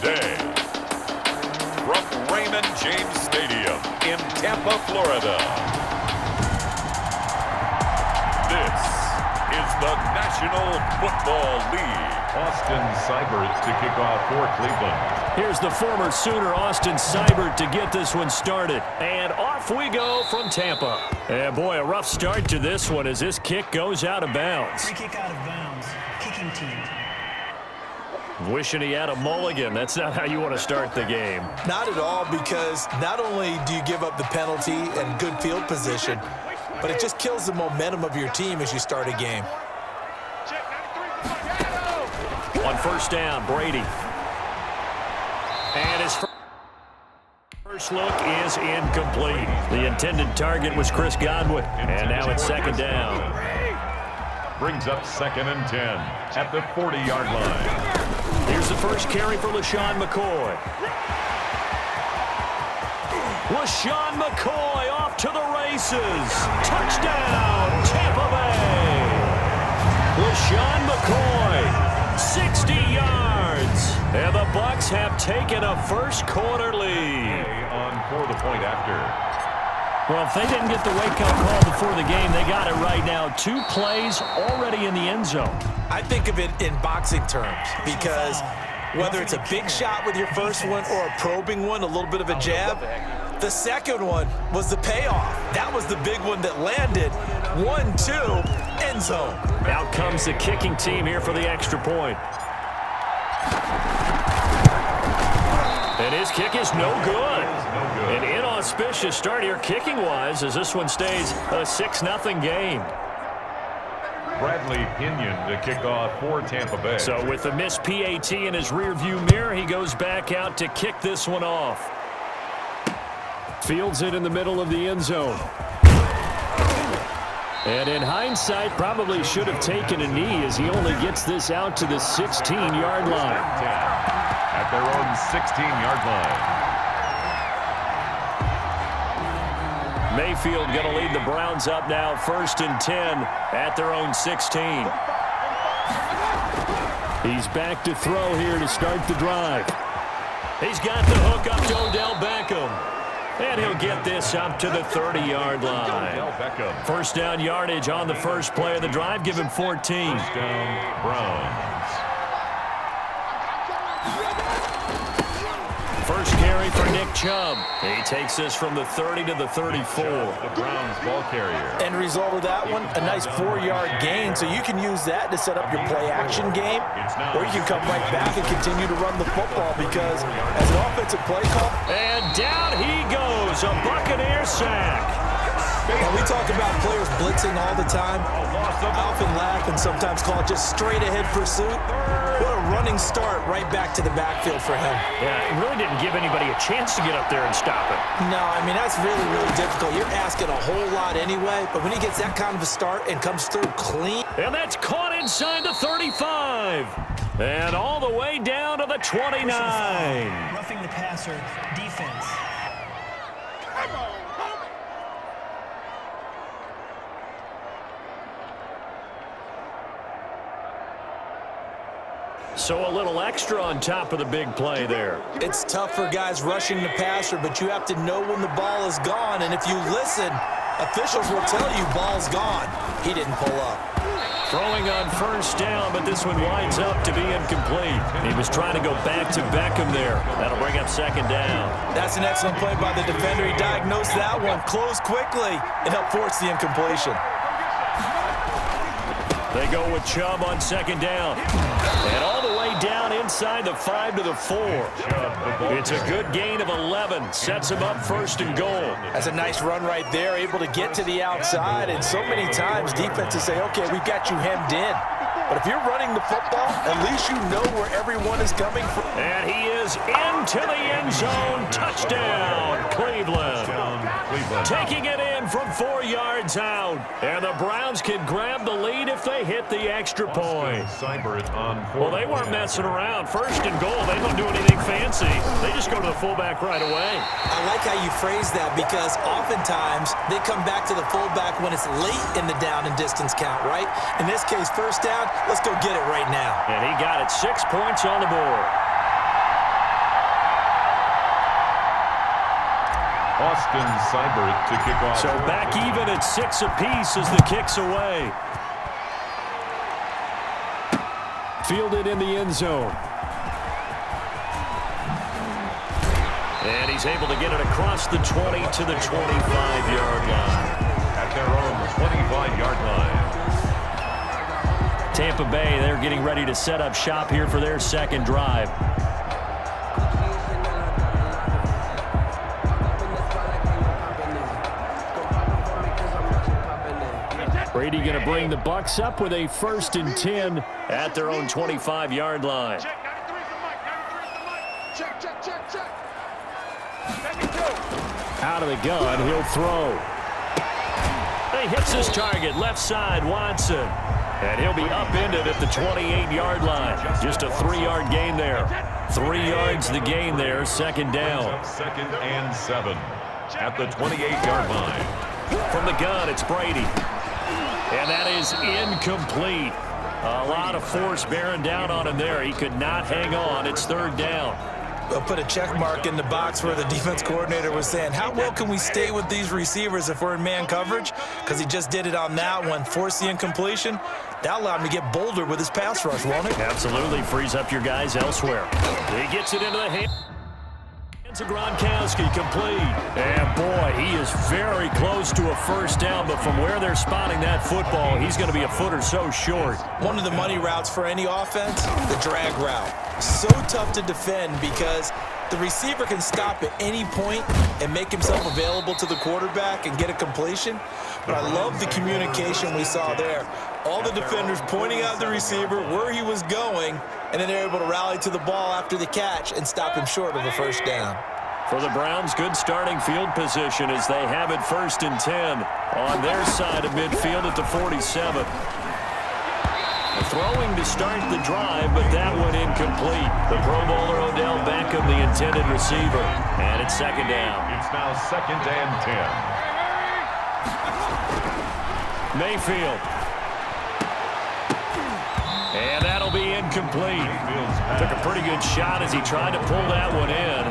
today. From Raymond James Stadium in Tampa, Florida. This is the National Football League. Austin Seibert to kick off for Cleveland. Here's the former Sooner, Austin Seibert, to get this one started. And off we go from Tampa. And boy, a rough start to this one as this kick goes out of bounds. Free kick out of bounds. Kicking team. Wishing he had a mulligan. That's not how you want to start the game. Not at all, because not only do you give up the penalty and good field position, but it just kills the momentum of your team as you start a game. On first down, Brady. And his first look is incomplete. The intended target was Chris Godwin. And now it's second down. Brings up 2nd and 10 at the 40-yard line. Here's the first carry for LaShawn McCoy. LaShawn McCoy off to the races. Touchdown, Tampa Bay. LaShawn McCoy, 60 yards. And the Bucs have taken a first quarter lead. On for the point after. Well, if they didn't get the wake-up call before the game, they got it right now. 2 plays already in the end zone. I think of it in boxing terms, because whether it's a big shot with your first one or a probing one, a little bit of a jab, the second one was the payoff. That was the big one that landed. 1-2, end zone. Out comes the kicking team here for the extra point. And his kick is no good. An inauspicious start here kicking-wise as this one stays a 6-0 game. Bradley Pinion to kick off for Tampa Bay. So with the missed PAT in his rearview mirror, he goes back out to kick this one off. Fields it in the middle of the end zone. And in hindsight, probably should have taken a knee as he only gets this out to the 16-yard line. At their own 16-yard line. Mayfield going to lead the Browns up now, 1st and 10 at their own 16. He's back to throw here to start the drive. He's got the hook up to Odell Beckham. And he'll get this up to the 30-yard line. First down yardage on the first play of the drive. Give him 14. First down, Browns. First carry for Nick Chubb. He takes this from the 30 to the 34. The Browns ball carrier. End result of that one, a nice 4-yard gain. So you can use that to set up your play-action game, or you can come right back and continue to run the football, because as an offensive play call. And down he goes, a Buccaneer sack. And we talk about players blitzing all the time. I often laugh and sometimes call it just straight-ahead pursuit. What a running start right back to the backfield for him. Yeah, it really didn't give anybody a chance to get up there and stop it. No, I mean, that's really, really difficult. You're asking a whole lot anyway, but when he gets that kind of a start and comes through clean. And that's caught inside the 35. And all the way down to the 29. Roughing the passer, defense. So a little extra on top of the big play there. It's tough for guys rushing the passer, but you have to know when the ball is gone. And if you listen, officials will tell you ball's gone. He didn't pull up. Throwing on first down, but this one winds up to be incomplete. He was trying to go back to Beckham there. That'll bring up second down. That's an excellent play by the defender. He diagnosed that one, closed quickly, and helped force the incompletion. They go with Chubb on second down. And all the way down inside the 5 to the 4. It's a good gain of 11. Sets him up 1st and goal. That's a nice run right there, able to get to the outside. And so many times defenses say, okay, we've got you hemmed in. But if you're running the football, at least you know where everyone is coming from. And he is into the end zone. Touchdown, Cleveland. Taking it in from 4 yards out. And the Browns can grab the lead if they hit the extra point. Well, they weren't messing around. 1st and goal, they don't do anything fancy. They just go to the fullback right away. I like how you phrase that, because oftentimes they come back to the fullback when it's late in the down and distance count, right? In this case, first down, let's go get it right now. And he got it. 6 points on the board. Austin Seibert to kick off. So back even at 6 apiece as the kick's away. Fielded in the end zone. And he's able to get it across the 20 to the 25-yard line. At their own 25-yard line. Tampa Bay, they're getting ready to set up shop here for their second drive. Brady going to bring the Bucs up with a 1st and 10 at their own 25-yard line. Out of the gun, he'll throw. He hits his target, left side, Watson. And he'll be upended at the 28-yard line. Just a 3-yard gain there. 3 yards the gain there, 2nd down. 2nd and 7 at the 28-yard line. From the gun, it's Brady. And that is incomplete. A lot of force bearing down on him there. He could not hang on. It's 3rd down. I'll put a check mark in the box where the defense coordinator was saying, how well can we stay with these receivers if we're in man coverage? Because he just did it on that one, force the incompletion. That allowed him to get bolder with his pass rush, won't it? Absolutely. Frees up your guys elsewhere. He gets it into the hands of Gronkowski, complete. And boy, he is very close to a 1st down, but from where they're spotting that football, he's going to be a foot or so short. One of the money routes for any offense, the drag route. So tough to defend because the receiver can stop at any point and make himself available to the quarterback and get a completion. But I love the communication we saw there. All the defenders pointing out the receiver where he was going, and then they're able to rally to the ball after the catch and stop him short of a 1st down. For the Browns, good starting field position as they have it 1st and 10 on their side of midfield at the 47. Throwing to start the drive, but that one incomplete. The Pro Bowler Odell Beckham, the intended receiver. And it's 2nd down. It's now 2nd and 10. Mayfield. And that'll be incomplete. Took a pretty good shot as he tried to pull that one in.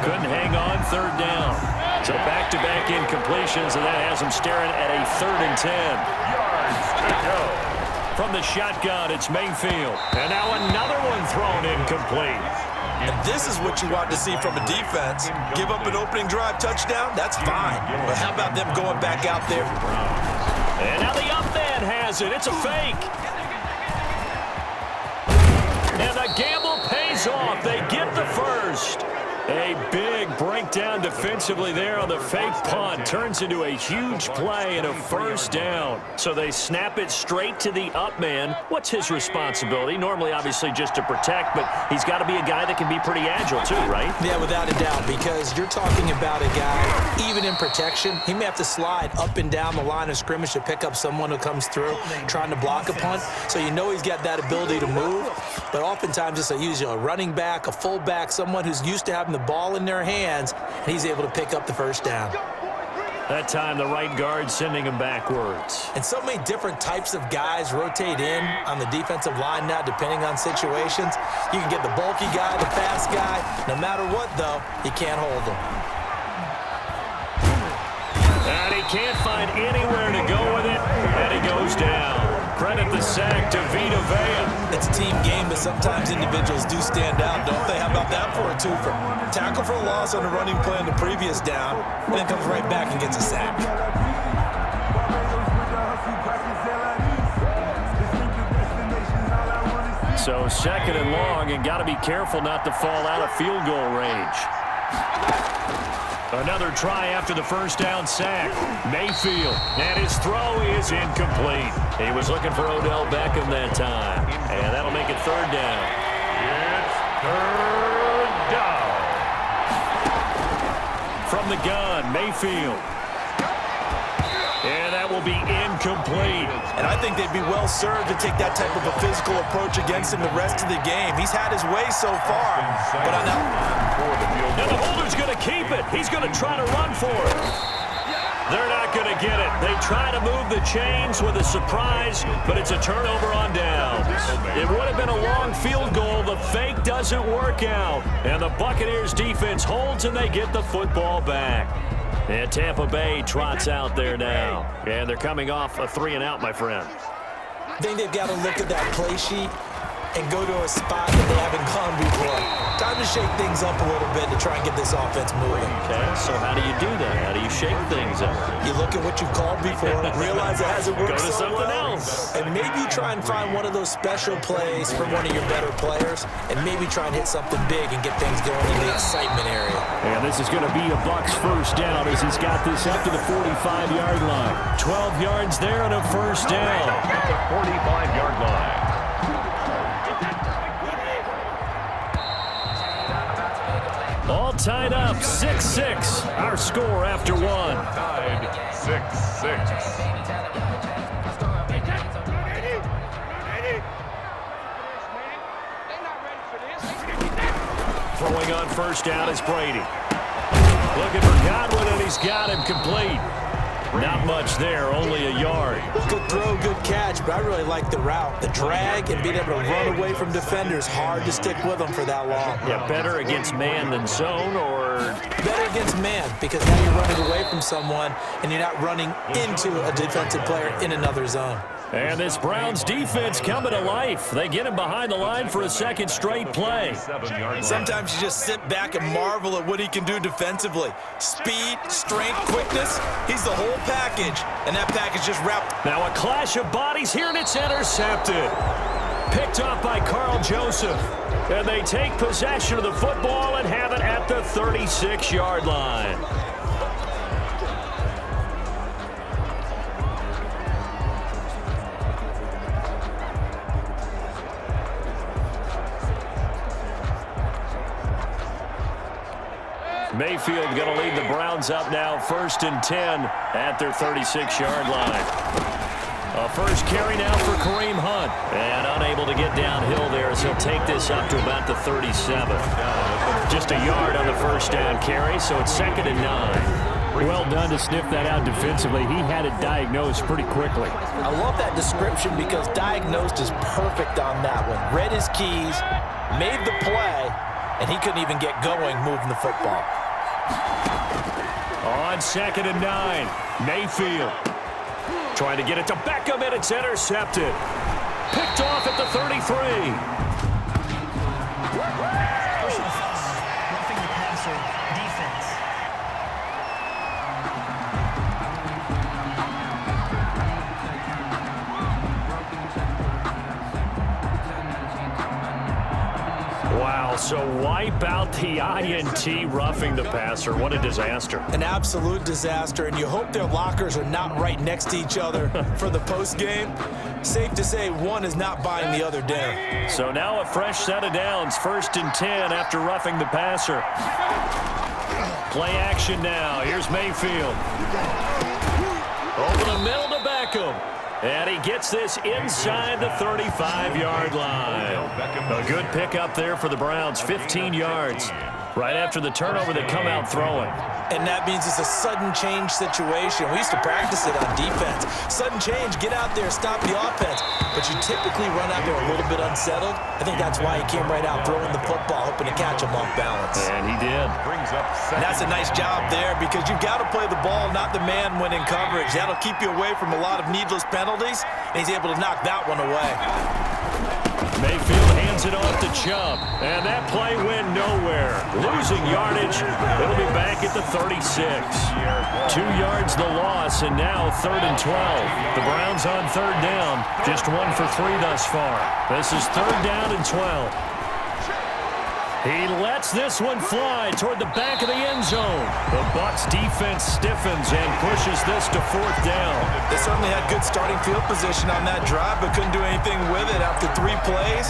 Couldn't hang on, 3rd down. So back-to-back incompletions, and that has him staring at a 3rd and 10. Yards to go. From the shotgun, it's Mayfield. And now another one thrown incomplete. And this is what you want to see from a defense. Give up an opening drive touchdown, that's fine. But how about them going back out there? And now the up man has it. It's a fake. And the gamble pays off. They get the 1st. A big breakdown defensively there on the fake punt. Turns into a huge play and a 1st down. So they snap it straight to the up man. What's his responsibility? Normally, obviously, just to protect, but he's got to be a guy that can be pretty agile too, right? Yeah, without a doubt, because you're talking about a guy, even in protection, he may have to slide up and down the line of scrimmage to pick up someone who comes through trying to block a punt. So you know he's got that ability to move, but oftentimes it's usually a running back, a fullback, someone who's used to having the ball in their hands, and he's able to pick up the 1st down. That time, the right guard sending him backwards. And so many different types of guys rotate in on the defensive line now, depending on situations. You can get the bulky guy, the fast guy. No matter what, though, you can't hold him. And he can't find anywhere to go with it, and he goes down. Credit the sack to Vita Vea. It's a team game, but sometimes individuals do stand out, don't they? How about that for a twofer? Tackle for a loss on the running play on the previous down, and then comes right back and gets a sack. So 2nd and long, and got to be careful not to fall out of field goal range. Another try after the 1st down sack. Mayfield, and his throw is incomplete. He was looking for Odell Beckham that time, and that'll make it 3rd down. It's 3rd down. From the gun, Mayfield. And that will be incomplete. And I think they'd be well served to take that type of a physical approach against him the rest of the game. He's had his way so far, but I know. And the holder's going to keep it. He's going to try to run for it. They're not going to get it. They try to move the chains with a surprise, but it's a turnover on downs. It would have been a long field goal. The fake doesn't work out. And the Buccaneers defense holds, and they get the football back. And Tampa Bay trots out there now. And they're coming off a 3-and-out, my friend. I think they've got to look at that play sheet and go to a spot that they haven't gone before. Time to shake things up a little bit to try and get this offense moving. Okay, so how do you do that? How do you shake things up? You look at what you've called before, realize it hasn't worked Go to so something well, else. and maybe you try and find one of those special plays from one of your better players, and maybe try and hit something big and get things going in the excitement area. And this is going to be a Bucs first down as he's got this up to the 45-yard line. 12 yards there and a first down. At the 45-yard line. All tied up, 6-6. Our score after one. Tied 6-6. Throwing on first down is Brady. Looking for Godwin, and he's got him complete. Not much there, only a yard. Good throw, good catch, but I really like the route. The drag and being able to run away from defenders, hard to stick with them for that long. Yeah, better against man than zone, or? Better against man, because now you're running away from someone and you're not running into a defensive player in another zone. And this Browns defense coming to life. They get him behind the line for a second straight play. Sometimes you just sit back and marvel at what he can do defensively. Speed, strength, quickness, he's the whole package, and that package just wrapped. Now a clash of bodies here, and it's intercepted. Picked off by Carl Joseph. And they take possession of the football and have it at the 36-yard line. Mayfield going to lead the Browns up now, 1st and 10 at their 36-yard line. A first carry now for Kareem Hunt. And unable to get downhill there as he'll take this up to about the 37. Just a yard on the first down carry, so it's 2nd and 9. Well done to sniff that out defensively. He had it diagnosed pretty quickly. I love that description because diagnosed is perfect on that one. Read his keys, made the play, and he couldn't even get going moving the football. On 2nd and 9, Mayfield trying to get it to Beckham, and it's intercepted. Picked off at the 33. Personal foul, roughing the passer, defense. Wow, so wipe out the INT, roughing the passer. What a disaster. An absolute disaster, and you hope their lockers are not right next to each other for the post game. Safe to say one is not buying the other dinner. So now a fresh set of downs, 1st and 10 after roughing the passer. Play action now. Here's Mayfield. Over the middle to Beckham. And he gets this inside the 35-yard line. A good pickup there for the Browns, 15 yards. Right after the turnover, they come out throwing. And that means it's a sudden change situation. We used to practice it on defense. Sudden change, get out there, stop the offense. But you typically run out there a little bit unsettled. I think that's why he came right out throwing the football, hoping to catch him off balance. And he did. And that's a nice job there because you've got to play the ball, not the man when in coverage. That'll keep you away from a lot of needless penalties, and he's able to knock that one away. Mayfield hands it off to Chubb, and that play went nowhere. Losing yardage, it'll be back at the 36. 2 yards the loss, and now 3rd and 12. The Browns on 3rd down, just 1 for 3 thus far. This is 3rd down and 12. He lets this one fly toward the back of the end zone. The Bucs defense stiffens and pushes this to 4th down. They certainly had good starting field position on that drive, but couldn't do anything with it after 3 plays.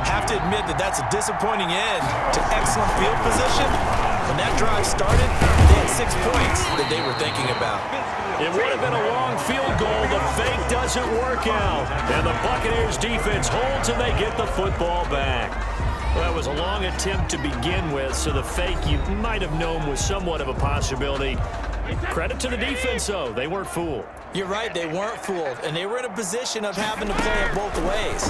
Have to admit that that's a disappointing end to excellent field position. When that drive started, they had 6 points that they were thinking about. It would have been a long field goal. The fake doesn't work out. And the Buccaneers defense holds and they get the football back. Well, that was a long attempt to begin with, so the fake you might have known was somewhat of a possibility. Credit to the defense, though. They weren't fooled. You're right, they weren't fooled, and they were in a position of having to play it both ways.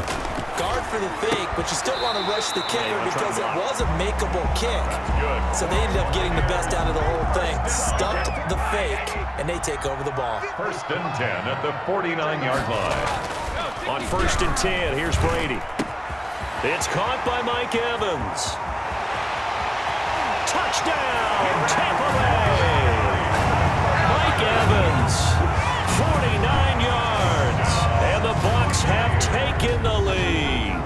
Guard for the fake, but you still want to rush the kicker because it was a makeable kick. So they ended up getting the best out of the whole thing. Stumped the fake, and they take over the ball. 1st and 10 at the 49-yard line. On 1st and 10, here's Brady. It's caught by Mike Evans. Touchdown, Tampa Bay! Mike Evans, 49 yards, and the Bucs have taken the lead.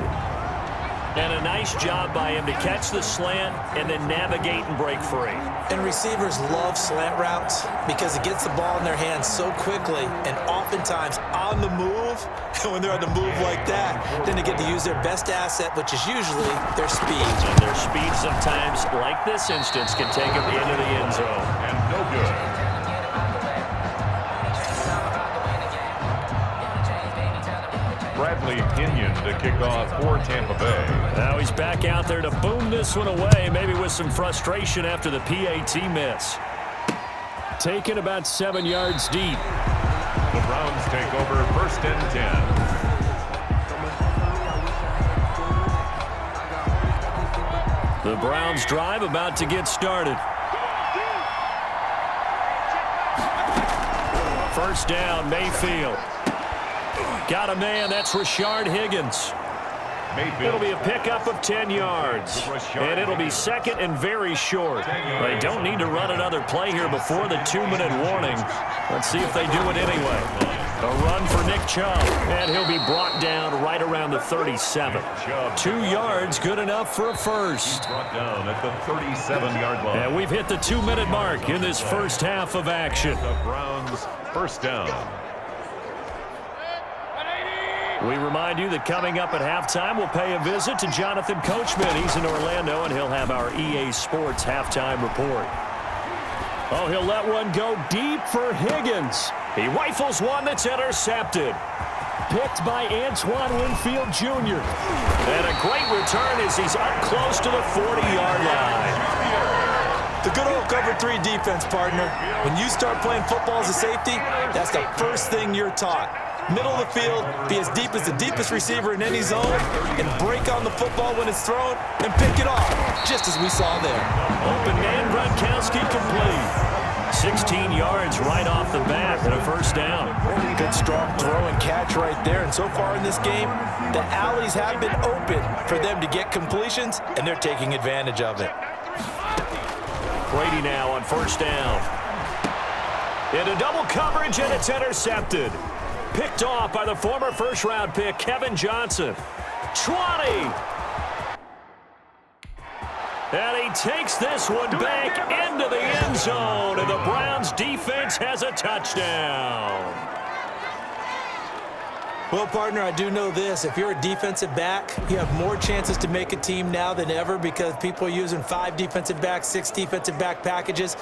And a nice job by him to catch the slant and then navigate and break free. And receivers love slant routes because it gets the ball in their hands so quickly and oftentimes on the move. And when they're on the move like that, then they get to use their best asset, which is usually their speed. And their speed sometimes, like this instance, can take them into the end zone. And no good. Bradley Pinion to kick off for Tampa Bay. Now he's back out there to boom this one away, maybe with some frustration after the PAT miss. Taken about 7 yards deep. The Browns take over 1st and 10. The Browns drive about to get started. 1st down, Mayfield. Got a man, that's Rashard Higgins. It'll be a pickup of 10 yards. And it'll be 2nd and very short. They don't need to run another play here before the 2-minute warning. Let's see if they do it anyway. A run for Nick Chubb, and he'll be brought down right around the 37. 2 yards, good enough for a first. Brought down at the 37-yard line. And we've hit the 2-minute mark in this first half of action. The Browns 1st down. We remind you that coming up at halftime, we'll pay a visit to Jonathan Coachman. He's in Orlando, and he'll have our EA Sports halftime report. Oh, he'll let one go deep for Higgins. He rifles one that's intercepted. Picked by Antoine Winfield Jr. And a great return as he's up close to the 40-yard line. The good old cover 3 defense, partner. When you start playing football as a safety, that's the first thing you're taught. Middle of the field, be as deep as the deepest receiver in any zone, and break on the football when it's thrown, and pick it off, just as we saw there. Open man, Gronkowski complete. 16 yards right off the bat and a 1st down. Good strong throw and catch right there, and so far in this game, the alleys have been open for them to get completions, and they're taking advantage of it. Brady now on 1st down. Into double coverage, and it's intercepted. Picked off by the former 1st-round pick, Kevin Johnson. 20! And he takes this one back into the end zone, and the Browns defense has a touchdown. Well, partner, I do know this. If you're a defensive back, you have more chances to make a team now than ever because people are using 5 defensive backs, 6 defensive back packages.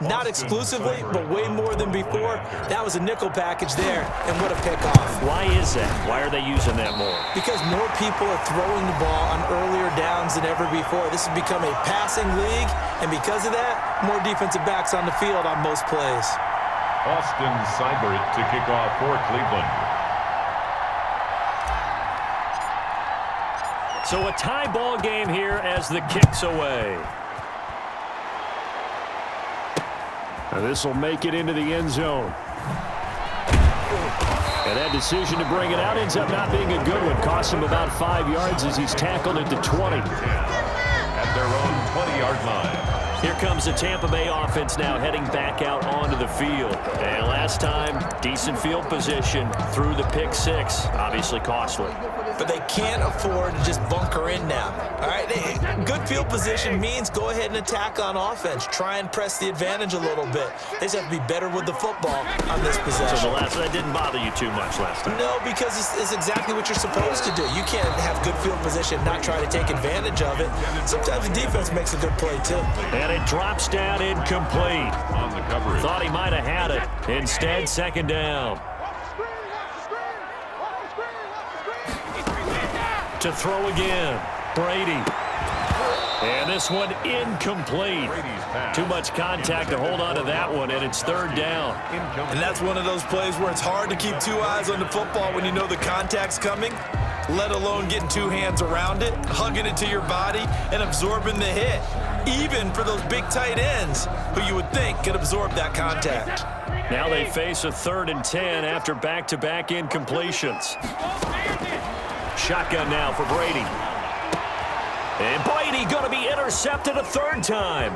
Not exclusively, but way more than before. That was a nickel package there, and what a pickoff. Why is that? Why are they using that more? Because more people are throwing the ball on earlier downs than ever before. This has become a passing league, and because of that, more defensive backs on the field on most plays. Austin Seibert to kick off for Cleveland. So a tie ball game here as the kick's away. This will make it into the end zone. And that decision to bring it out ends up not being a good one. Costs him about 5 yards as he's tackled at the 20. At their own 20-yard line. Here comes the Tampa Bay offense now heading back out onto the field. And last time, decent field position through the pick 6. Obviously costly. But they can't afford to just bunker in now. All right, good field position means go ahead and attack on offense. Try and press the advantage a little bit. They just have to be better with the football on this possession. So that didn't bother you too much last time? No, because it's exactly what you're supposed to do. You can't have good field position, not try to take advantage of it. Sometimes the defense makes a good play, too. And it drops down incomplete. On the coverage. Thought he might have had it. Instead, 2nd down. To throw again, Brady. And this one incomplete. Too much contact to hold on to that one, and it's third down. And that's one of those plays where it's hard to keep two eyes on the football when you know the contact's coming, let alone getting two hands around it, hugging it to your body, and absorbing the hit, even for those big tight ends who you would think could absorb that contact. Now they face a 3rd and 10 after back-to-back incompletions. Shotgun now for Brady. And Brady going to be intercepted a 3rd time.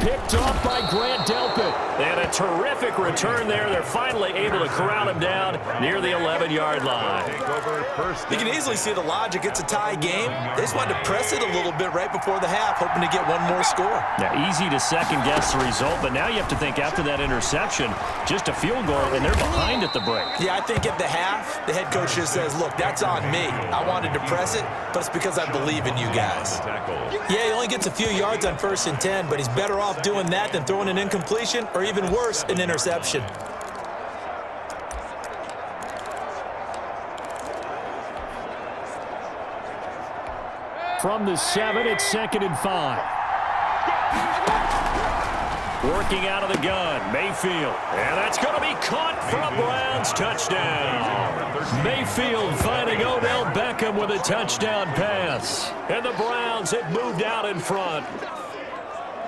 Picked off by Grant Delpit. And a terrific return there. They're finally able to corral him down near the 11-yard line. You can easily see the logic. It's a tie game. They just wanted to press it a little bit right before the half, hoping to get one more score. Now, easy to second-guess the result, but now you have to think after that interception, just a field goal, and they're behind at the break. Yeah, I think at the half, the head coach just says, look, that's on me. I wanted to press it, but it's because I believe in you guys. Yeah, he only gets a few yards on 1st and 10, but he's better off doing that than throwing an incompletion, or even worse, an interception. From the 7, it's 2nd and 5. Working out of the gun, Mayfield. And that's going to be caught for a Browns touchdown. Mayfield finding Odell Beckham with a touchdown pass. And the Browns have moved out in front.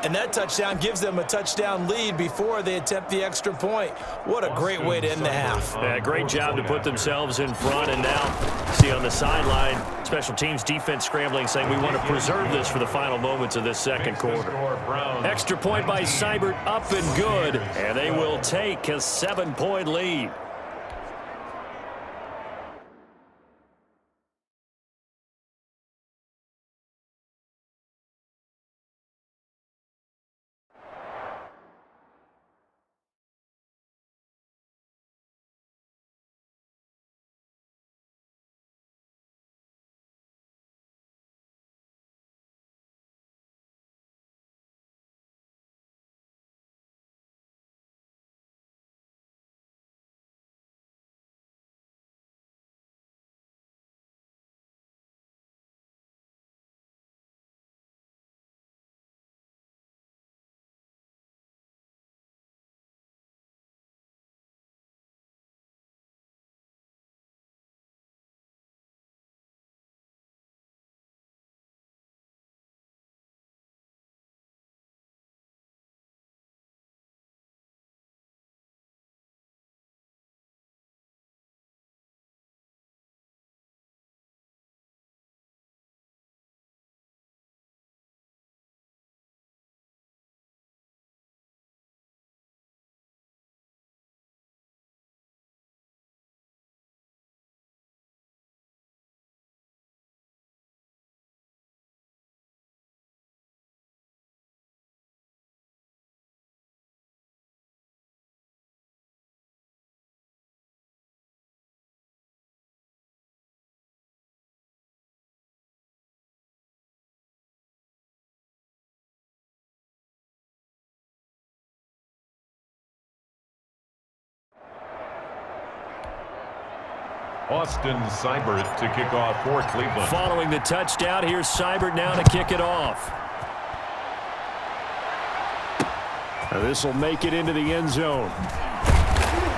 And that touchdown gives them a touchdown lead before they attempt the extra point. What a great way to end the half. Yeah, great job to put themselves in front. And now, see on the sideline, special teams defense scrambling, saying we want to preserve this for the final moments of this second quarter. Extra point by Seibert, up and good. And they will take a 7-point lead. Austin Seibert to kick off for Cleveland. Following the touchdown, here's Seibert now to kick it off. This will make it into the end zone.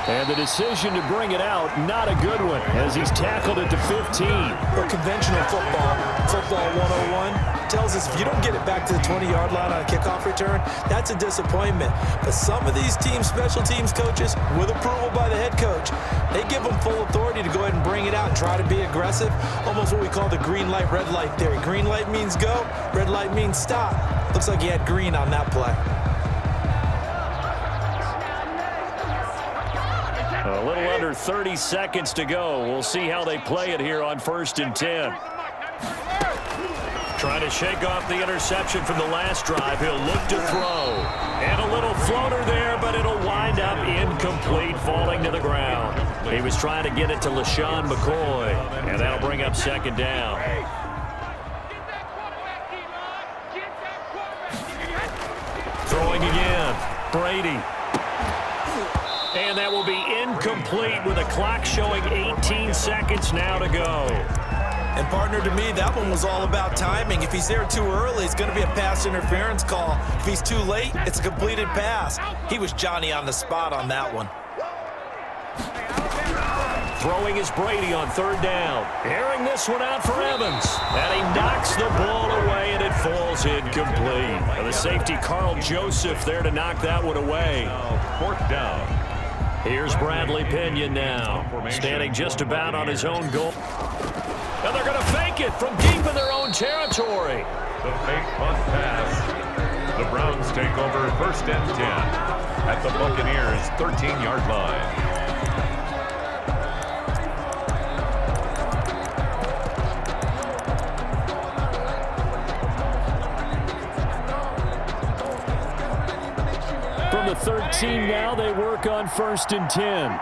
And the decision to bring it out, not a good one, as he's tackled at the 15. Well, conventional football 101, tells us if you don't get it back to the 20-yard line on a kickoff return, that's a disappointment. But some of these special teams coaches, with approval by the head coach, they give them full authority to go ahead and bring it out and try to be aggressive, almost what we call the green light, red light theory. Green light means go, red light means stop. Looks like he had green on that play. A little under 30 seconds to go. We'll see how they play it here on 1st and 10. Trying to shake off the interception from the last drive. He'll look to throw. And a little floater there, but it'll wind up incomplete, falling to the ground. He was trying to get it to LaShawn McCoy, and that'll bring up 2nd down. Throwing again. Brady. And that will be incomplete with a clock showing 18 seconds now to go. And partner, to me, that one was all about timing. If he's there too early, it's going to be a pass interference call. If he's too late, it's a completed pass. He was Johnny on the spot on that one. Throwing is Brady on third down. Airing this one out for Evans. And he knocks the ball away, and it falls incomplete. And the safety, Carl Joseph, there to knock that one away. Fourth down. Here's Bradley Pinion now, standing just about on his own goal. And they're going to fake it from deep in their own territory. The fake punt pass. The Browns take over first and 10 at the Buccaneers' 13-yard line. From the 13 now, they work on first and 10.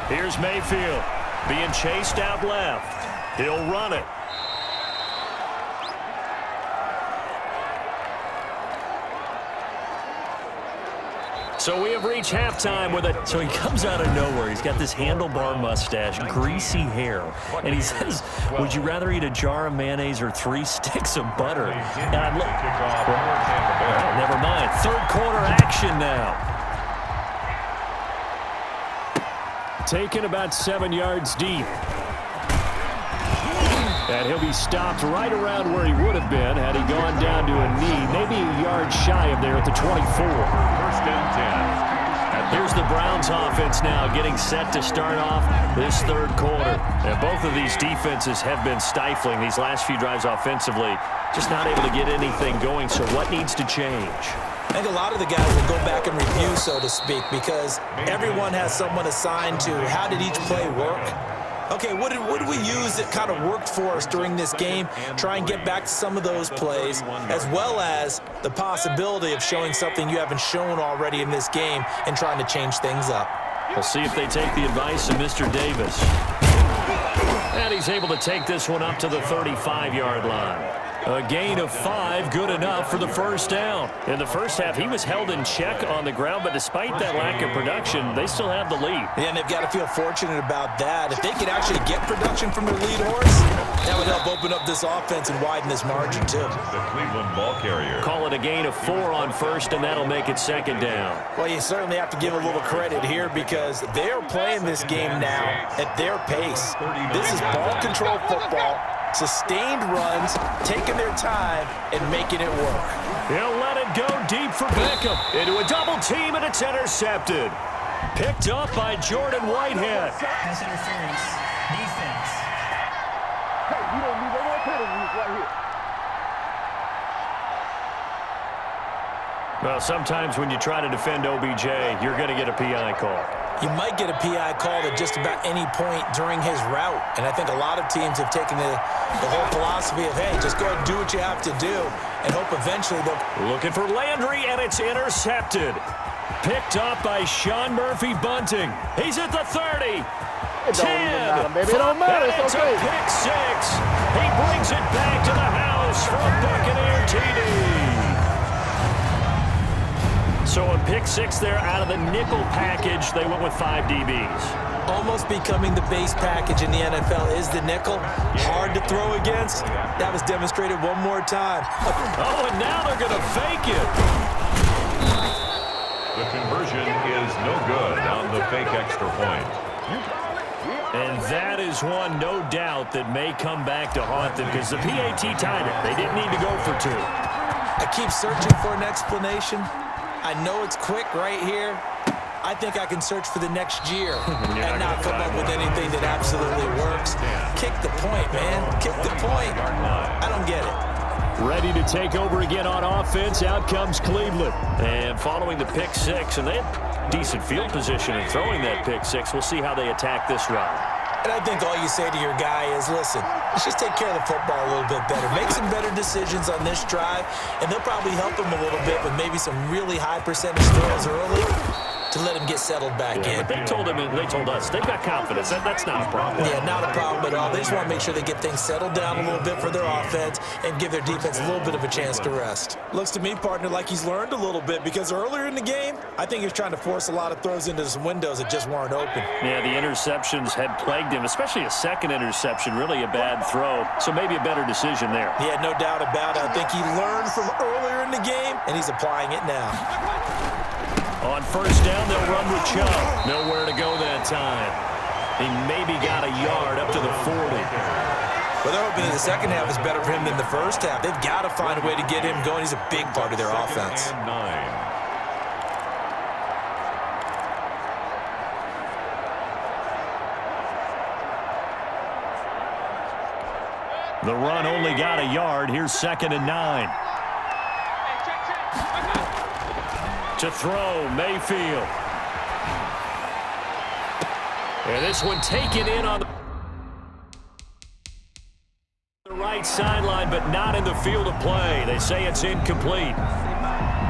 Here's Mayfield being chased out left. He'll run it. So we have reached halftime with it. So he comes out of nowhere. He's got this handlebar mustache, greasy hair. And he says, would you rather eat a jar of mayonnaise or 3 sticks of butter? And I'm like, never mind. Third quarter action now. Taken about 7 yards deep. And he'll be stopped right around where he would have been had he gone down to a knee, maybe a yard shy of there at the 24. First and 10. Here's the Browns offense now getting set to start off this third quarter. And both of these defenses have been stifling these last few drives offensively. Just not able to get anything going, so what needs to change? I think a lot of the guys will go back and review, so to speak, because everyone has someone assigned to how did each play work. Okay, what did we use that kind of worked for us during this game? Try and get back to some of those plays, as well as the possibility of showing something you haven't shown already in this game and trying to change things up. We'll see if they take the advice of Mr. Davis. And he's able to take this one up to the 35-yard line. A gain of 5, good enough for the first down. In the first half, he was held in check on the ground, but despite that lack of production, they still have the lead. Yeah, and they've got to feel fortunate about that. If they could actually get production from their lead horse, that would help open up this offense and widen this margin, too. The Cleveland ball carrier. Call it a gain of 4 on first, and that'll make it second down. Well, you certainly have to give a little credit here because they're playing this game now at their pace. This is ball control football. Sustained runs, taking their time, and making it work. He'll let it go deep for Beckham. Into a double team, and it's intercepted. Picked up by Jordan Whitehead. Pass interference. Defense. Hey, you don't need no more penalties right here. Well, sometimes when you try to defend OBJ, you're going to get a PI call. You might get a PI call at just about any point during his route. And I think a lot of teams have taken the whole philosophy of, hey, just go ahead and do what you have to do and hope eventually they'll... Looking for Landry, and it's intercepted. Picked up by Sean Murphy-Bunting. He's at the 30. It don't even matter, baby. It don't matter. It's okay. A pick 6. He brings it back to the house for a Buccaneer TD. So a pick 6 there out of the nickel package. They went with 5 DBs. Almost becoming the base package in the NFL is the nickel. Hard to throw against. That was demonstrated one more time. Oh, and now they're going to fake it. The conversion is no good on the fake extra point. And that is one, no doubt, that may come back to haunt them because the PAT tied it. They didn't need to go for 2. I keep searching for an explanation. I know it's quick right here. I think I can search for the next year and not come up with anything that absolutely works. Kick the point, man. Kick the point. I don't get it. Ready to take over again on offense. Out comes Cleveland. And following the pick 6, and they have decent field position in throwing that pick 6. We'll see how they attack this round. And I think all you say to your guy is, listen, let's just take care of the football a little bit better. Make some better decisions on this drive, and they'll probably help him a little bit with maybe some really high percentage throws early. to let him get settled back in. But they told us, they've got confidence. That's not a problem. Yeah, not a problem at all. They just want to make sure they get things settled down a little bit for their offense and give their defense a little bit of a chance to rest. Looks to me, partner, like he's learned a little bit because earlier in the game, I think he was trying to force a lot of throws into some windows that just weren't open. Yeah, the interceptions had plagued him, especially a second interception, really a bad throw. So maybe a better decision there. Yeah, no doubt about it. I think he learned from earlier in the game, and he's applying it now. On first down, they'll run with Chubb. Nowhere to go that time. He maybe got a yard up to the 40. Well, they're hoping that the second half is better for him than the first half. They've got to find a way to get him going. He's a big part of their offense. And 9. The run only got a yard. Here's 2nd and 9. To throw, Mayfield. And this one taken in on the right sideline, but not in the field of play. They say it's incomplete.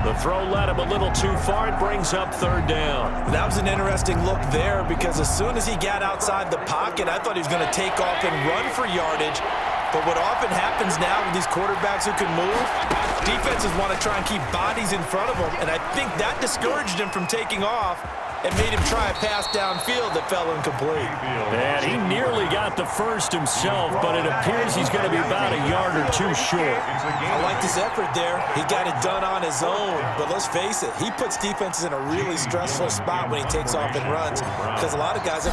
The throw led him a little too far. It brings up 3rd down. That was an interesting look there because as soon as he got outside the pocket, I thought he was going to take off and run for yardage. But what often happens now with these quarterbacks who can move, defenses want to try and keep bodies in front of them, and I think that discouraged him from taking off and made him try a pass downfield that fell incomplete. And he nearly got the first himself, but it appears he's going to be about a yard or two short. I liked his effort there. He got it done on his own, but let's face it, he puts defenses in a really stressful spot when he takes off and runs because a lot of guys have...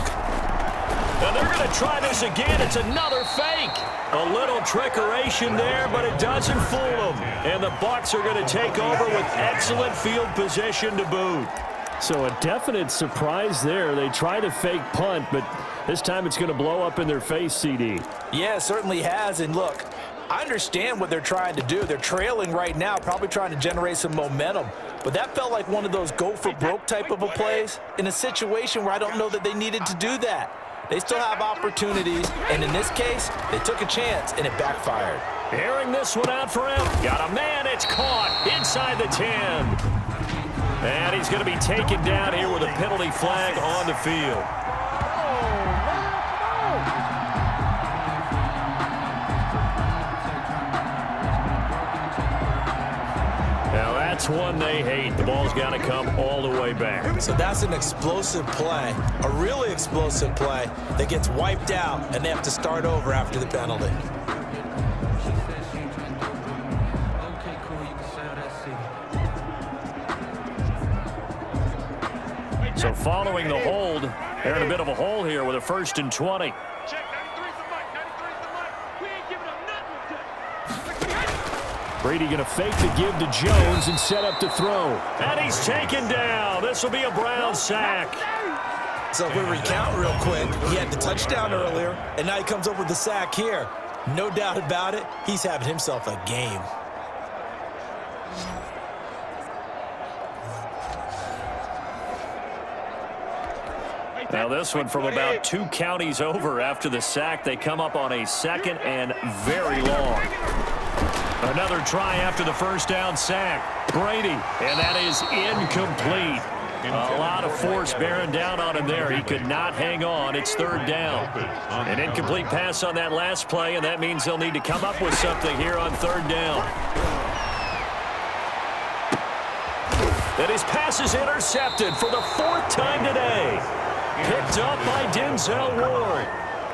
And they're going to try this again. It's another fake. A little trickeration there, but it doesn't fool them. And the Bucs are going to take over with excellent field position to boot. So a definite surprise there. They try to fake punt, but this time it's going to blow up in their face, CD. Yeah, it certainly has. And look, I understand what they're trying to do. They're trailing right now, probably trying to generate some momentum. But that felt like one of those go-for-broke type of a plays in a situation where I don't know that they needed to do that. They still have opportunities, and in this case, they took a chance, and it backfired. Airing this one out for him. Got a man. It's caught inside the 10. And he's going to be taken down here with a penalty flag on the field. Now that's one they hate. The ball's got to come all the way back. So that's an explosive play, a really explosive play that gets wiped out, and they have to start over after the penalty. So following the hold, they're in a bit of a hole here with a 1st and 20. Brady going to fake the give to Jones and set up to throw. And he's taken down. This will be a Brown sack. So if we recount real quick, he had the touchdown earlier, and now he comes up with the sack here. No doubt about it, he's having himself a game. Now this one from about 2 counties over after the sack. They come up on a 2nd and very long. Another try after the 1st down sack. Brady, and that is incomplete. A lot of force bearing down on him there. He could not hang on. It's 3rd down. An incomplete pass on that last play, and that means they'll need to come up with something here on 3rd down. And his pass is intercepted for the 4th time today. Picked up by Denzel Ward.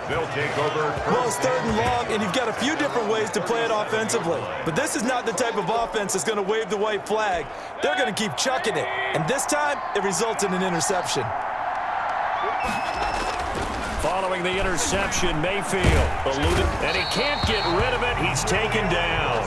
They'll take over. Well, it's 3rd and long, and you've got a few different ways to play it offensively. But this is not the type of offense that's going to wave the white flag. They're going to keep chucking it. And this time, it results in an interception. Following the interception, Mayfield eluded, and he can't get rid of it. He's taken down.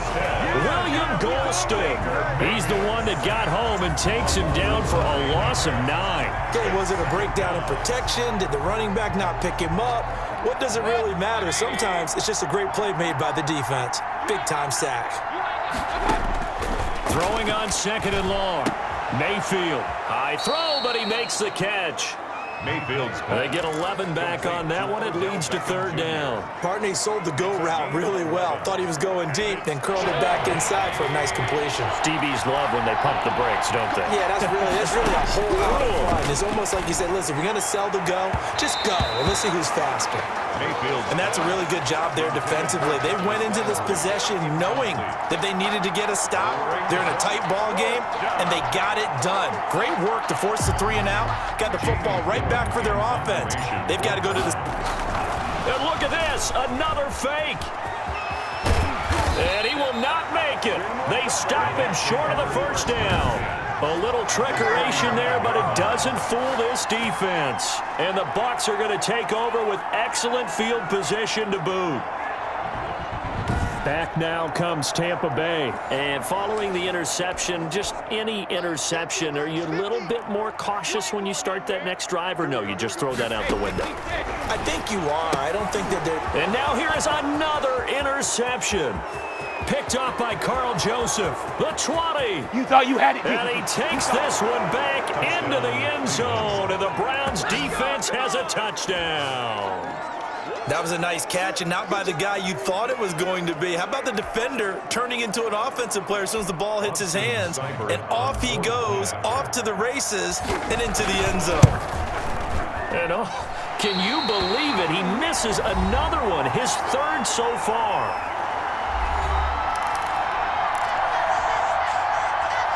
William Golston. He's the one that got home and takes him down for a loss of 9. Okay, was it a breakdown in protection? Did the running back not pick him up? What does it really matter? Sometimes it's just a great play made by the defense. Big-time sack. Throwing on 2nd and long. Mayfield. High throw, but he makes the catch. Mayfield's They get 11 back on that one. It leads to third down. Partney sold the go route really well. Thought he was going deep, then curled it back inside for a nice completion. DBs love when they pump the brakes, don't they? Yeah, that's really a whole lot of fun. It's almost like you said, listen, we're going to sell the go. Just go, and let's see who's faster. And that's a really good job there defensively. They went into this possession knowing that they needed to get a stop. They're in a tight ball game, and they got it done. Great work to force the 3 and out. Got the football right back for their offense. They've got to go to this. And look at this, another fake. And he will not make it. They stop him short of the first down. A little trickeration there, but it doesn't fool this defense. And the Bucs are going to take over with excellent field position to boot. Back now comes Tampa Bay. And following the interception, just any interception, are you a little bit more cautious when you start that next drive, or no, you just throw that out the window? I think you are. I don't think that they're... And now here is another interception. Picked off by Carl Joseph. The 20. You thought you had it. And he takes this one back into the end zone, and the Browns defense has a touchdown. That was a nice catch, and not by the guy you thought it was going to be. How about the defender turning into an offensive player as soon as the ball hits his hands, and off he goes, off to the races, and into the end zone. And can you believe it? He misses another one, his third so far.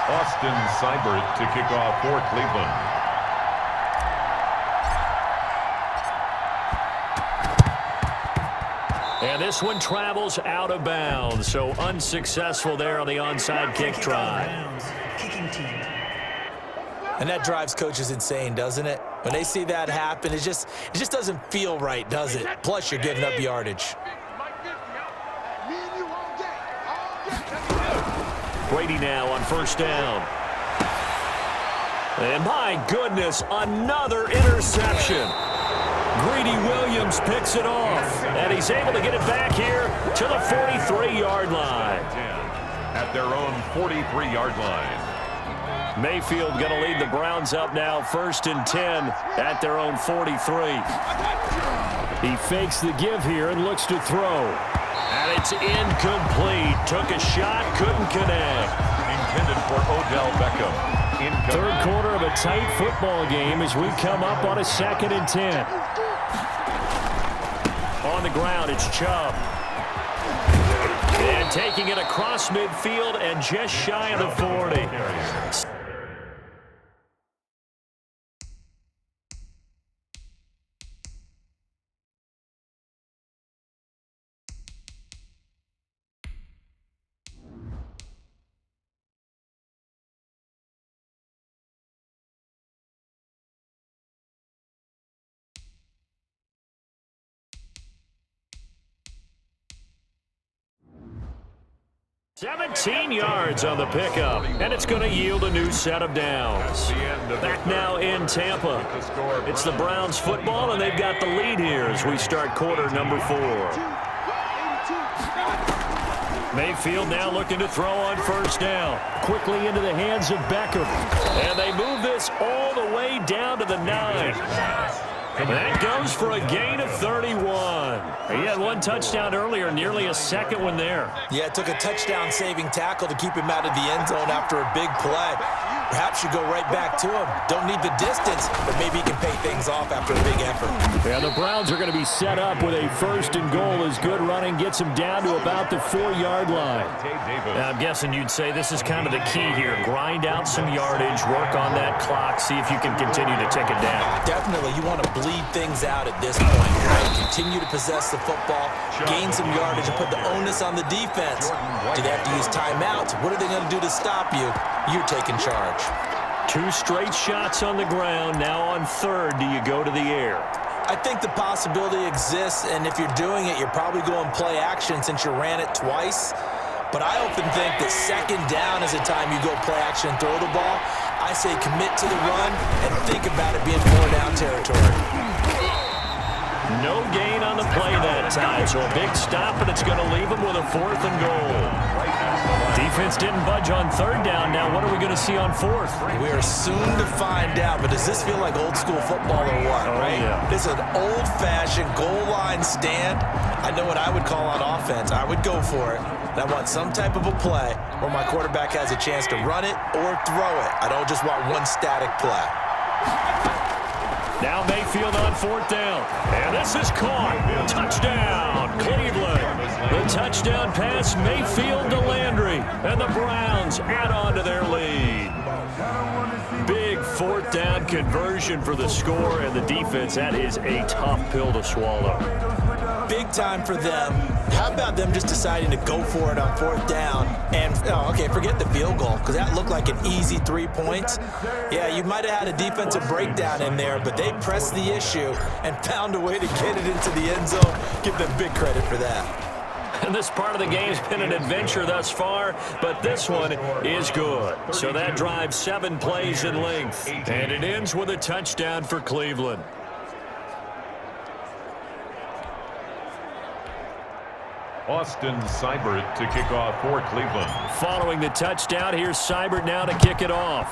Austin Seibert to kick off for Cleveland. And this one travels out of bounds, so unsuccessful there on the onside kick try. Kicking team. And that drives coaches insane, doesn't it? When they see that happen, it just doesn't feel right, does it? Plus, you're giving up yardage. Brady now on first down. And my goodness, another interception. Greedy Williams picks it off, and he's able to get it back here to the 43-yard line. At their own 43-yard line. Mayfield going to lead the Browns up now, 1st and 10 at their own 43. He fakes the give here and looks to throw. And it's incomplete. Took a shot, couldn't connect. Intended for Odell Beckham. Third quarter of a tight football game as we come up on a 2nd and 10. On the ground, it's Chubb. And taking it across midfield and just shy of the 40. "17 yards on the pickup, and it's going to yield a new set of downs. Back now in Tampa. It's the Browns football, and they've got the lead here as we start quarter number 4. Mayfield now looking to throw on first down. Quickly into the hands of Beckham. And they move this all the way down to the 9. That goes for a gain of 31. He had one touchdown earlier, nearly a second one there. Yeah, it took a touchdown-saving tackle to keep him out of the end zone after a big play. Perhaps you go right back to him. Don't need the distance, but maybe he can pay things off after a big effort. Yeah, the Browns are going to be set up with a 1st and goal as good running gets them down to about the 4-yard line. Now, I'm guessing you'd say this is kind of the key here. Grind out some yardage, work on that clock, see if you can continue to tick it down. Definitely, you want to bleed things out at this point, right? Continue to possess the football, gain some yardage, and put the onus on the defense. Do they have to use timeouts? What are they going to do to stop you? You're taking charge. 2 straight shots on the ground. Now on 3rd, do you go to the air? I think the possibility exists, and if you're doing it, you're probably going play action since you ran it twice. But I often think that 2nd down is the time you go play action and throw the ball. I say commit to the run and think about it being 4-down territory. No gain on the play that time, so a big stop, and it's going to leave them with a 4th and goal. defense didn't budge on third down. Now what are we going to see on fourth? We are soon to find out, but does this feel like old school football or what, right? Yeah. This is an old-fashioned goal line stand. I know what I would call on offense. I would go for it. And I want some type of a play where my quarterback has a chance to run it or throw it. I don't just want one static play. Now Mayfield on fourth down. And this is caught. Touchdown, Cleveland. The touchdown pass, Mayfield to Landry. And the Browns add on to their lead. Big fourth down conversion for the score, and the defense, that is a tough pill to swallow. Big time for them. How about them just deciding to go for it on fourth down? And, forget the field goal, because that looked like an easy 3 points. Yeah, you might have had a defensive breakdown in there, but they pressed the issue and found a way to get it into the end zone. Give them big credit for that. And this part of the game's been an adventure thus far, but this one is good. So that drives 7 plays in length, and it ends with a touchdown for Cleveland. Austin Seibert to kick off for Cleveland. Following the touchdown, here's Seibert now to kick it off.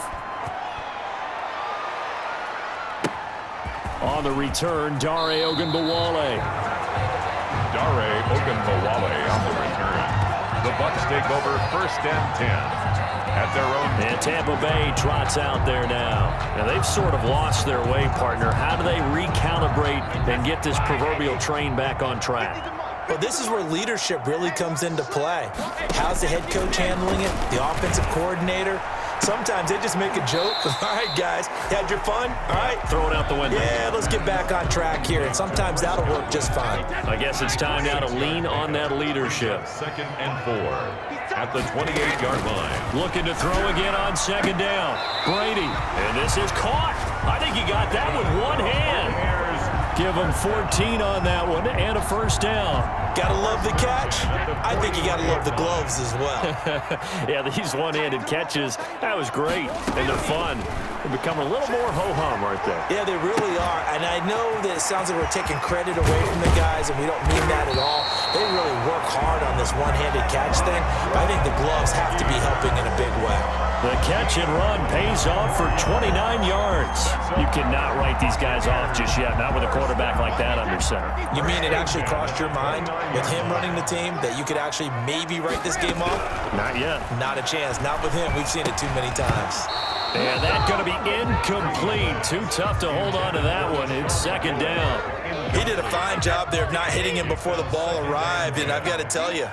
On the return, Dare Ogunbowale. Dare Ogunbowale on the return. The Bucs take over 1st and 10 at their own. And Tampa Bay trots out there now. Now, they've sort of lost their way, partner. How do they recalibrate and get this proverbial train back on track? Well, this is where leadership really comes into play. How's the head coach handling it? The offensive coordinator? Sometimes they just make a joke. All right, guys, had your fun? All right. Throw it out the window. Yeah, let's get back on track here, and sometimes that'll work just fine. I guess it's time now to lean on that leadership. 2nd and 4 at the 28-yard line. Looking to throw again on 2nd down. Brady, and this is caught. I think he got that with one hand. Give him 14 on that one and a 1st down. Gotta love the catch. I think you gotta love the gloves as well. Yeah, these one-handed catches, that was great, and they're fun. They become a little more ho-hum, aren't they? Yeah, they really are, and I know that it sounds like we're taking credit away from the guys, and we don't mean that at all. They really work hard on this one-handed catch thing, but I think the gloves have to be helping in a big way. The catch and run pays off for 29 yards. You cannot write these guys off just yet, not with a quarterback like that under center. You mean it actually crossed your mind with him running the team that you could actually maybe write this game off? Not yet. Not a chance. Not with him. We've seen it too many times. And that's going to be incomplete. Too tough to hold on to that one. It's 2nd down. He did a fine job there of not hitting him before the ball arrived, and I've got to tell you,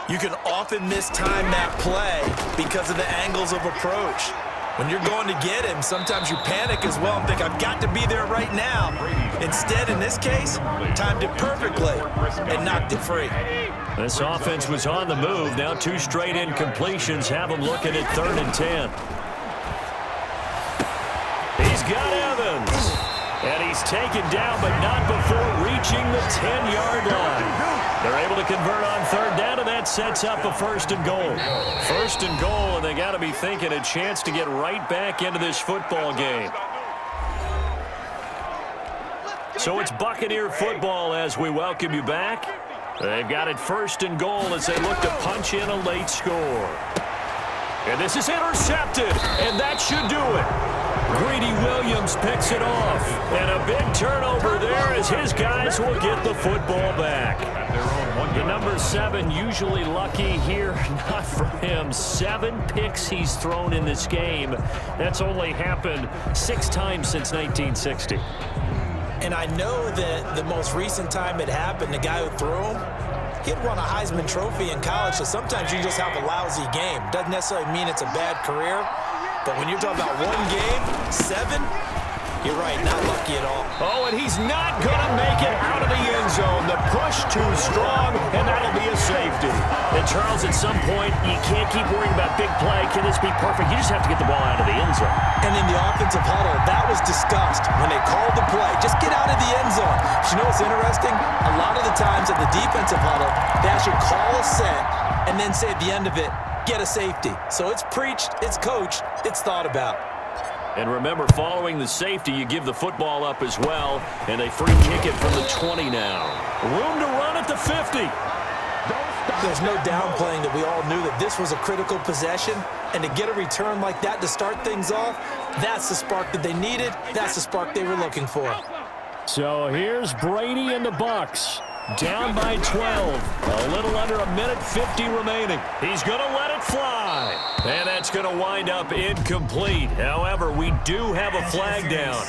you can often mistime that play because of the angles of approach. When you're going to get him, sometimes you panic as well and think, I've got to be there right now. Instead, in this case, timed it perfectly and knocked it free. This offense was on the move. Now 2 straight incompletions have them looking at 3rd and 10. He's got Evans. And he's taken down, but not before reaching the 10-yard line. They're able to convert on 3rd down, and that sets up a 1st and goal. 1st and goal, and they got to be thinking a chance to get right back into this football game. So it's Buccaneer football as we welcome you back. They've got it 1st and goal as they look to punch in a late score. And this is intercepted, and that should do it. Greedy Williams picks it off, and a big turnover there as his guys will get the football back. The number 7 usually lucky here, not for him. 7 picks he's thrown in this game. That's only happened 6 times since 1960. And I know that the most recent time it happened, the guy who threw him, he had won a Heisman Trophy in college, so sometimes you just have a lousy game. Doesn't necessarily mean it's a bad career. But when you're talking about 1 game, 7, you're right, not lucky at all. Oh, and he's not going to make it out of the end zone. The push too strong, and that'll be a safety. And, Charles, at some point, you can't keep worrying about big play. Can this be perfect? You just have to get the ball out of the end zone. And in the offensive huddle, that was discussed when they called the play. Just get out of the end zone. But you know what's interesting? A lot of the times at the defensive huddle, they actually call a set and then say at the end of it, get a safety. So it's preached, it's coached, it's thought about. And remember, following the safety, you give the football up as well, and they free kick it from the 20 now. Room to run at the 50. There's no downplaying that we all knew that this was a critical possession, and to get a return like that to start things off, that's the spark that they needed. That's the spark they were looking for. So here's Brady and the Bucs. Down by 12. A little under a minute 50 remaining. He's going to let it fly. And that's going to wind up incomplete. However, we do have a flag down.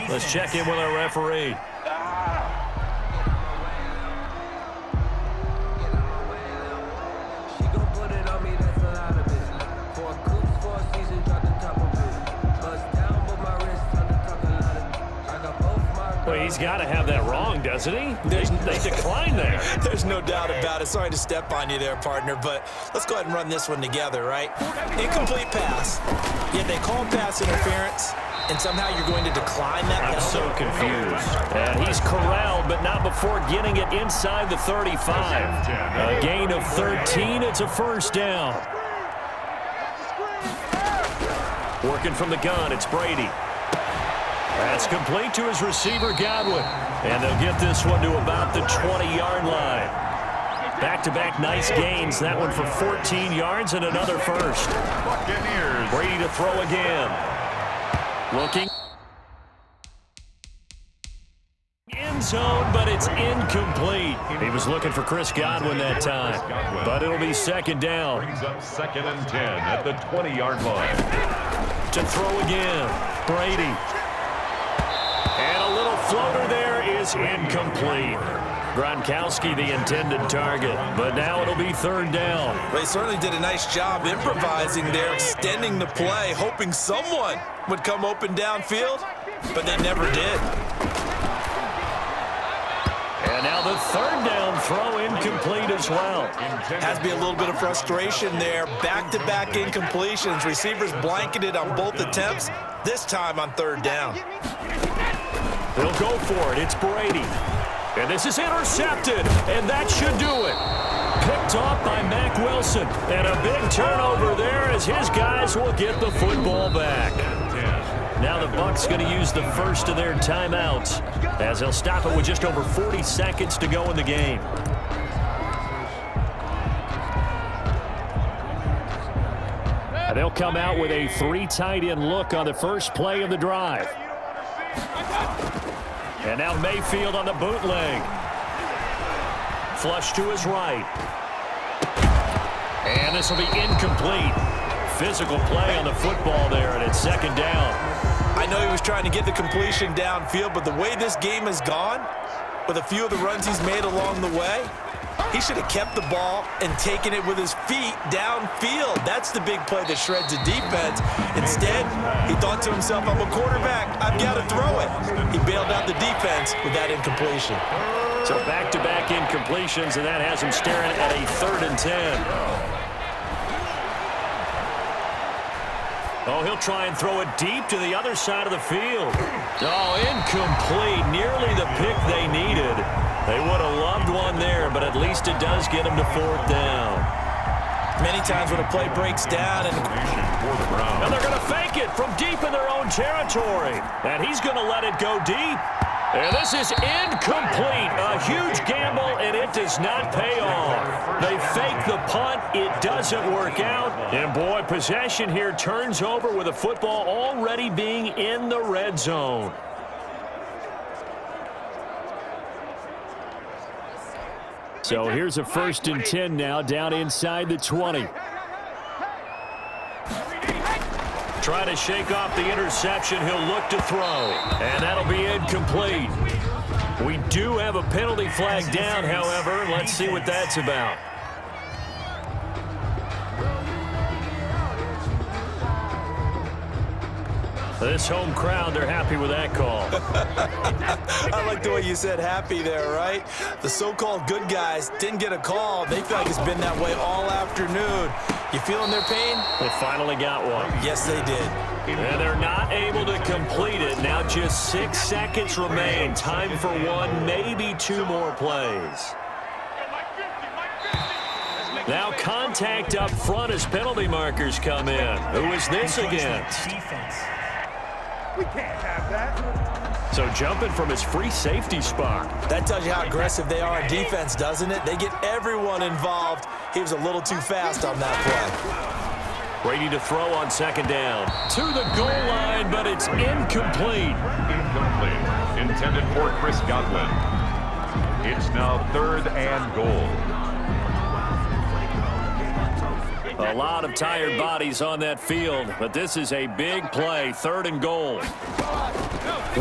Let's check in with our referee. Well, he's got to have that wrong, doesn't he? They declined there. There's no doubt about it. Sorry to step on you there, partner, but let's go ahead and run this one together, right? Incomplete pass. Yeah, they call pass interference, and somehow you're going to decline that I'm penalty. so confused. And he's corralled, but not before getting it inside the 35. A gain of 13. It's a first down. Working from the gun, it's Brady. That's complete to his receiver, Godwin. And they'll get this one to about the 20-yard line. Back-to-back nice gains. That one for 14 yards and another first. Buccaneers. Brady to throw again. Looking. End zone, but it's incomplete. He was looking for Chris Godwin that time. But it'll be second down. Brings up 2nd and 10 at the 20-yard line. To throw again. Brady. And a little floater there is incomplete. Gronkowski the intended target, but now it'll be third down. They certainly did a nice job improvising there, extending the play, hoping someone would come open downfield, but they never did. And now the third down throw incomplete as well. Has to be a little bit of frustration there. Back-to-back incompletions. Receivers blanketed on both attempts, this time on third down. They'll go for it. It's Brady. And this is intercepted, and that should do it. Picked off by Mack Wilson. And a big turnover there as his guys will get the football back. Now the Bucs going to use the first of their timeouts as they'll stop it with just over 40 seconds to go in the game. And they'll come out with a 3 tight end look on the first play of the drive. And now Mayfield on the bootleg. Flush to his right. And this will be incomplete. Physical play on the football there, and it's second down. I know he was trying to get the completion downfield, but the way this game has gone, with a few of the runs he's made along the way, he should have kept the ball and taken it with his feet downfield. That's the big play that shreds the defense. Instead, he thought to himself, I'm a quarterback, I've got to throw it. He bailed out the defense with that incompletion. So back-to-back incompletions, and that has him staring at a 3rd and 10. Oh, he'll try and throw it deep to the other side of the field. Oh, incomplete. Nearly the pick they needed. They would have loved one there, but at least it does get them to 4th down. Many times when a play breaks down and they're going to fake it from deep in their own territory. And he's going to let it go deep. And this is incomplete. A huge gamble, and it does not pay off. They fake the punt. It doesn't work out. And, boy, possession here turns over with the football already being in the red zone. So here's a 1st and 10 now down inside the 20. Try to shake off the interception. He'll look to throw. And that'll be incomplete. We do have a penalty flag down, however. Let's see what that's about. This home crowd, they're happy with that call. I like the way you said happy there, right? The so-called good guys didn't get a call. They feel like it's been that way all afternoon. You feeling their pain? They finally got one. Yes, they did. And they're not able to complete it. Now just 6 seconds remain. Time for one, maybe 2 more plays. Now contact up front as penalty markers come in. Who is this against? Defense. We can't have that. So jumping from his free safety spot. That tells you how aggressive they are on defense, doesn't it? They get everyone involved, he was a little too fast on that play. Brady to throw on second down. To the goal line, but it's incomplete. Incomplete. Intended for Chris Godwin. It's now 3rd and goal. A lot of tired bodies on that field, but this is a big play. 3rd and goal.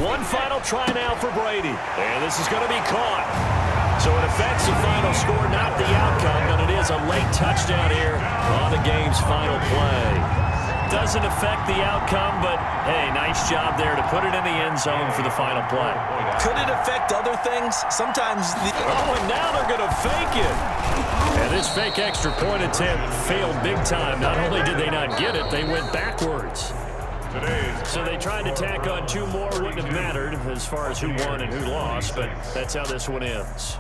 One final try now for Brady. And this is going to be caught. So it affects the final score, not the outcome, but it is a late touchdown here on the game's final play. Doesn't affect the outcome, but, hey, nice job there to put it in the end zone for the final play. Could it affect other things? Sometimes Oh, and now they're going to fake it. And this fake extra point attempt failed big time. Not only did they not get it, they went backwards. So they tried to tack on 2 more. Wouldn't have mattered as far as who won and who lost, but that's how this one ends.